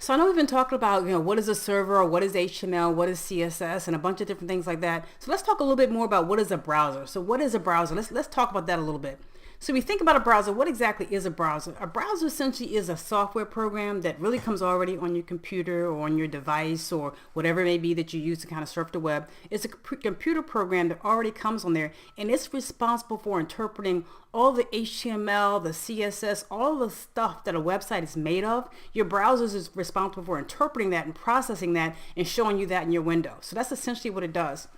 So I know we've been talking about, what is a server, or what is HTML, what is CSS, and a bunch of different things like that. So let's talk a little bit more about what is a browser. So what is a browser? Let's talk about that a little bit. So we think about a browser. What exactly is a browser? A browser essentially is a software program that really comes already on your computer or on your device or whatever it may be that you use to kind of surf the web. It's a computer program that already comes on there, and it's responsible for interpreting all the HTML, the CSS, all the stuff that a website is made of. Your browser is responsible for interpreting that and processing that and showing you that in your window. So that's essentially what it does.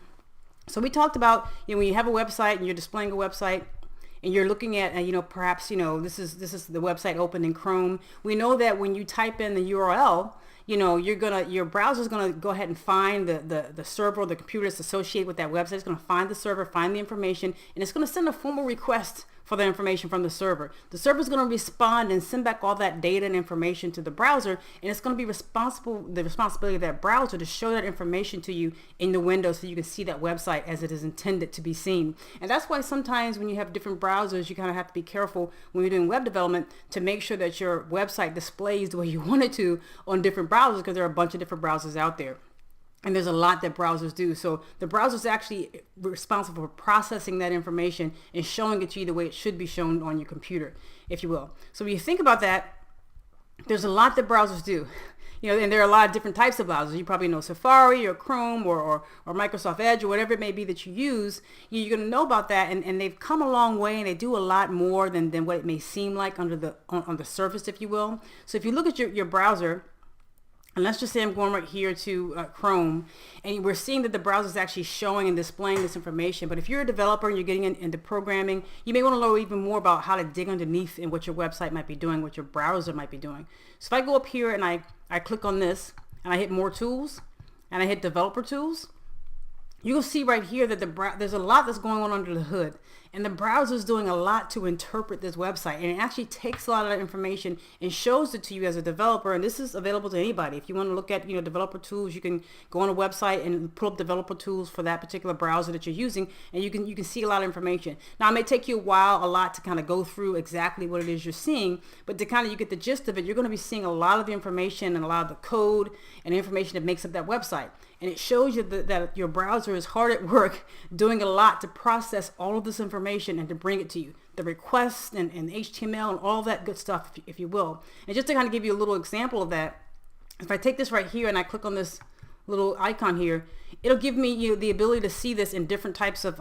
So we talked about, when you have a website and you're displaying a website, and you're looking at, perhaps, this is the website open in Chrome. We know that when you type in the URL, your browser's gonna go ahead and find the server or the computer that's associated with that website. It's gonna find the server, find the information, and it's gonna send a formal request for the information from the server. The server's gonna respond and send back all that data and information to the browser, and it's gonna be the responsibility of that browser to show that information to you in the window so you can see that website as it is intended to be seen. And that's why sometimes when you have different browsers, you kind of have to be careful when you're doing web development to make sure that your website displays the way you want it to on different browsers, because there are a bunch of different browsers out there. And there's a lot that browsers do. So the browser is actually responsible for processing that information and showing it to you the way it should be shown on your computer, if you will. So when you think about that, there's a lot that browsers do. And there are a lot of different types of browsers. You probably know Safari or Chrome or Microsoft Edge or whatever it may be that you use. You're going to know about that, and they've come a long way, and they do a lot more than what it may seem like on the surface, if you will. So if you look at your browser, and let's just say I'm going right here to Chrome, and we're seeing that the browser is actually showing and displaying this information. But if you're a developer and you're getting into programming, you may want to know even more about how to dig underneath in what your website might be doing, what your browser might be doing. So if I go up here and I click on this, and I hit more tools, and I hit developer tools, you'll see right here that there's a lot that's going on under the hood, and the browser is doing a lot to interpret this website, and it actually takes a lot of that information and shows it to you as a developer. And this is available to anybody. If you want to look at developer tools, you can go on a website and pull up developer tools for that particular browser that you're using, and you can see a lot of information. Now, it may take you a lot to kind of go through exactly what it is you're seeing, but to kind of you get the gist of it, you're going to be seeing a lot of the information and a lot of the code and the information that makes up that website. And it shows you that your browser is hard at work doing a lot to process all of this information and to bring it to you. The requests and HTML and all that good stuff, if you will. And just to kind of give you a little example of that, if I take this right here and I click on this little icon here, it'll give me the ability to see this in different types of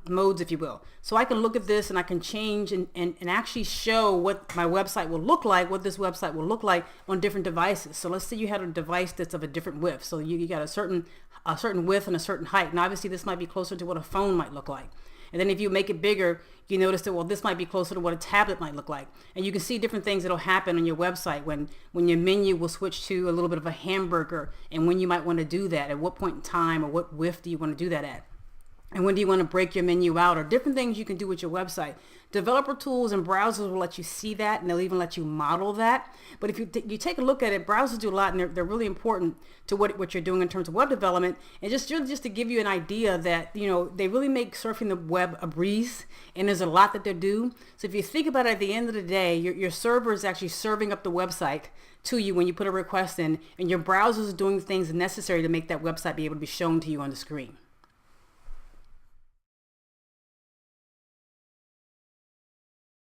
modes, if you will. So I can look at this and I can change and actually show what my website will look like, what this website will look like on different devices. So let's say you had a device that's of a different width. So you got a certain width and a certain height. And obviously this might be closer to what a phone might look like. And then if you make it bigger, you notice that, this might be closer to what a tablet might look like. And you can see different things that'll happen on your website when your menu will switch to a little bit of a hamburger, and when you might want to do that, at what point in time or what width do you want to do that at. And when do you want to break your menu out, or different things you can do with your website. Developer tools and browsers will let you see that, and they'll even let you model that. But if you take a look at it, browsers do a lot, and they're really important to what you're doing in terms of web development. And just to give you an idea that, they really make surfing the web a breeze, and there's a lot that they do. So if you think about it, at the end of the day, your server is actually serving up the website to you when you put a request in, and your browser is doing things necessary to make that website be able to be shown to you on the screen.